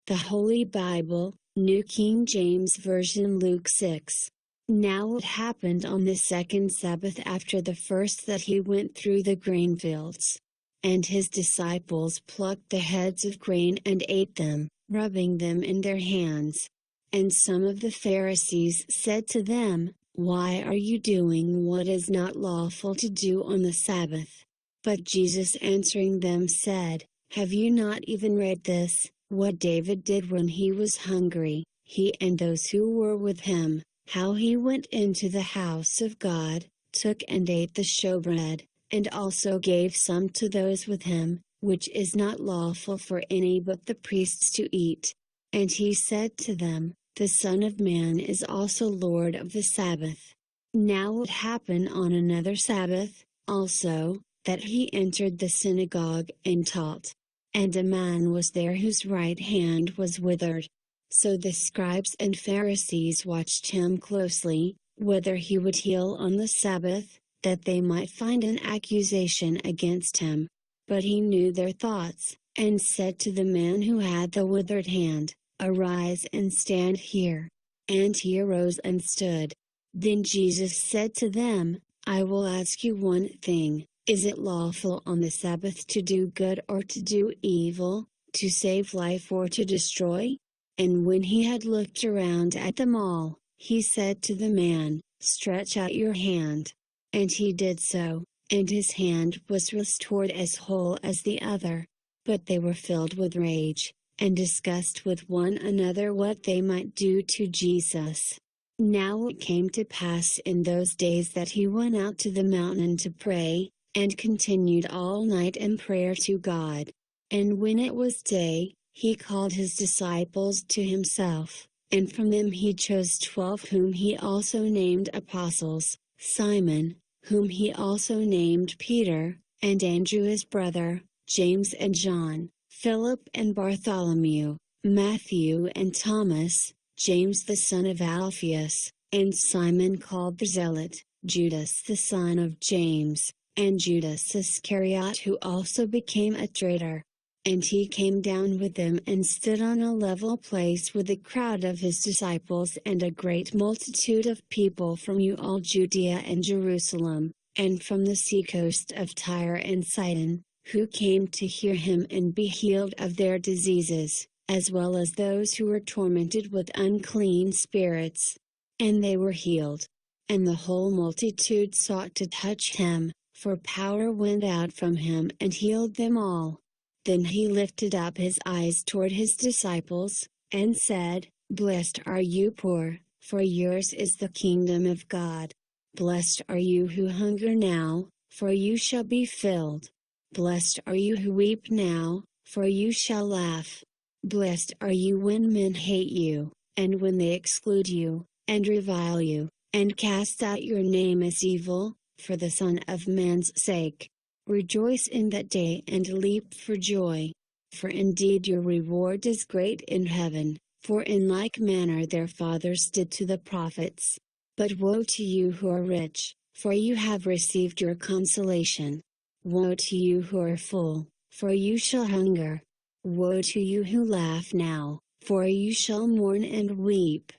The Holy Bible, New King James Version, Luke 6. Now it happened on the second Sabbath after the first that he went through the grain fields. And his disciples plucked the heads of grain and ate them, rubbing them in their hands. And some of the Pharisees said to them, "Why are you doing what is not lawful to do on the Sabbath?" But Jesus answering them said, "Have you not even read this, what David did when he was hungry, he and those who were with him, how he went into the house of God, took and ate the showbread, and also gave some to those with him, which is not lawful for any but the priests to eat? And he said to them, The Son of Man is also Lord of the Sabbath." Now it happened on another Sabbath, also, that he entered the synagogue and taught. And a man was there whose right hand was withered. So the scribes and Pharisees watched him closely, whether he would heal on the Sabbath, that they might find an accusation against him. But he knew their thoughts, and said to the man who had the withered hand, "Arise and stand here." And he arose and stood. Then Jesus said to them, "I will ask you one thing. Is it lawful on the Sabbath to do good or to do evil, to save life or to destroy?" And when he had looked around at them all, he said to the man, "Stretch out your hand." And he did so, and his hand was restored as whole as the other. But they were filled with rage, and discussed with one another what they might do to Jesus. Now it came to pass in those days that he went out to the mountain to pray, and continued all night in prayer to God. And when it was day, he called his disciples to himself, and from them he chose 12 whom he also named apostles: Simon, whom he also named Peter, and Andrew his brother, James and John, Philip and Bartholomew, Matthew and Thomas, James the son of Alphaeus, and Simon called the Zealot, Judas the son of James, and Judas Iscariot, who also became a traitor. And he came down with them and stood on a level place with a crowd of his disciples and a great multitude of people from all Judea and Jerusalem, and from the seacoast of Tyre and Sidon, who came to hear him and be healed of their diseases, as well as those who were tormented with unclean spirits. And they were healed. And the whole multitude sought to touch him, for power went out from him and healed them all. Then he lifted up his eyes toward his disciples, and said, "Blessed are you poor, for yours is the kingdom of God. Blessed are you who hunger now, for you shall be filled. Blessed are you who weep now, for you shall laugh. Blessed are you when men hate you, and when they exclude you, and revile you, and cast out your name as evil, for the Son of Man's sake. Rejoice in that day and leap for joy. For indeed your reward is great in heaven, for in like manner their fathers did to the prophets. But woe to you who are rich, for you have received your consolation. Woe to you who are full, for you shall hunger. Woe to you who laugh now, for you shall mourn and weep.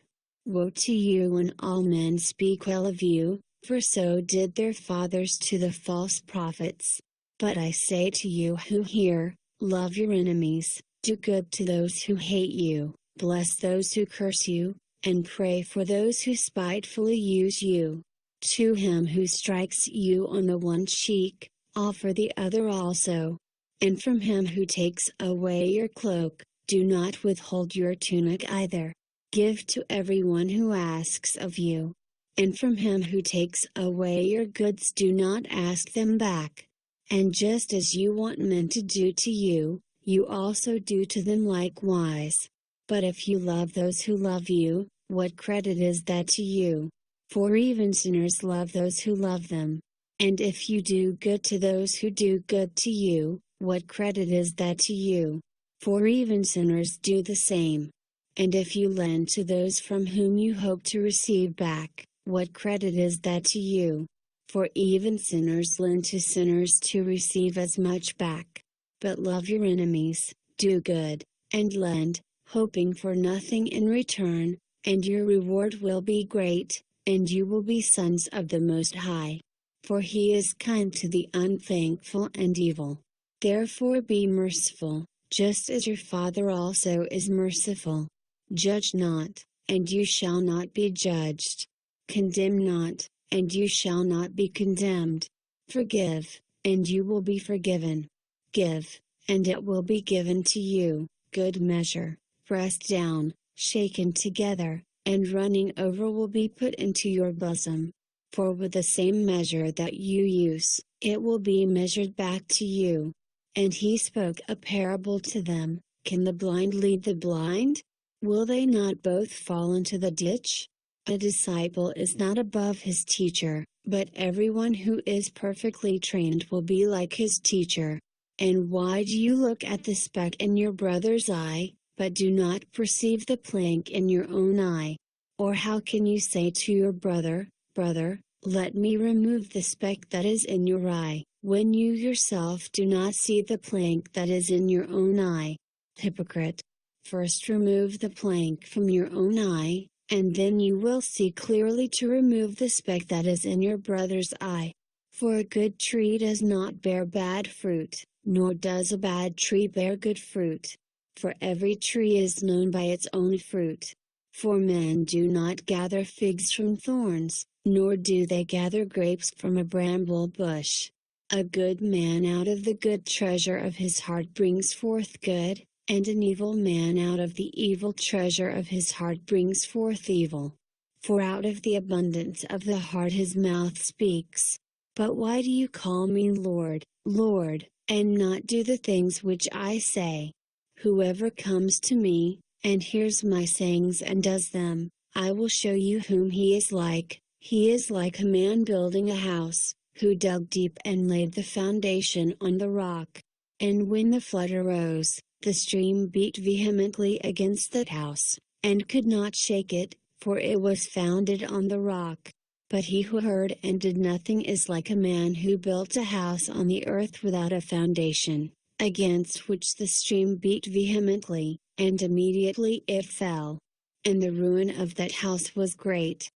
Woe to you when all men speak well of you, for so did their fathers to the false prophets. But I say to you who hear, love your enemies, do good to those who hate you, bless those who curse you, and pray for those who spitefully use you. To him who strikes you on the one cheek, offer the other also. And from him who takes away your cloak, do not withhold your tunic either. Give to everyone who asks of you. And from him who takes away your goods, do not ask them back. And just as you want men to do to you, you also do to them likewise. But if you love those who love you, what credit is that to you? For even sinners love those who love them. And if you do good to those who do good to you, what credit is that to you? For even sinners do the same. And if you lend to those from whom you hope to receive back, what credit is that to you? For even sinners lend to sinners to receive as much back. But love your enemies, do good, and lend, hoping for nothing in return, and your reward will be great, and you will be sons of the Most High. For He is kind to the unthankful and evil. Therefore be merciful, just as your Father also is merciful. Judge not, and you shall not be judged. Condemn not, and you shall not be condemned. Forgive, and you will be forgiven. Give, and it will be given to you, good measure, pressed down, shaken together, and running over will be put into your bosom. For with the same measure that you use, it will be measured back to you. And He spoke a parable to them. Can the blind lead the blind? Will they not both fall into the ditch? A disciple is not above his teacher, but everyone who is perfectly trained will be like his teacher. And why do you look at the speck in your brother's eye, but do not perceive the plank in your own eye? Or how can you say to your brother, Brother, let me remove the speck that is in your eye, when you yourself do not see the plank that is in your own eye? Hypocrite! First remove the plank from your own eye, and then you will see clearly to remove the speck that is in your brother's eye. For a good tree does not bear bad fruit, nor does a bad tree bear good fruit. For every tree is known by its own fruit. For men do not gather figs from thorns, nor do they gather grapes from a bramble bush. A good man out of the good treasure of his heart brings forth good, and an evil man out of the evil treasure of his heart brings forth evil. For out of the abundance of the heart his mouth speaks. But why do you call me Lord, Lord, and not do the things which I say? Whoever comes to me, and hears my sayings and does them, I will show you whom he is like. He is like a man building a house, who dug deep and laid the foundation on the rock. And when the flood arose, the stream beat vehemently against that house, and could not shake it, for it was founded on the rock. But he who heard and did nothing is like a man who built a house on the earth without a foundation, against which the stream beat vehemently, and immediately it fell. And the ruin of that house was great.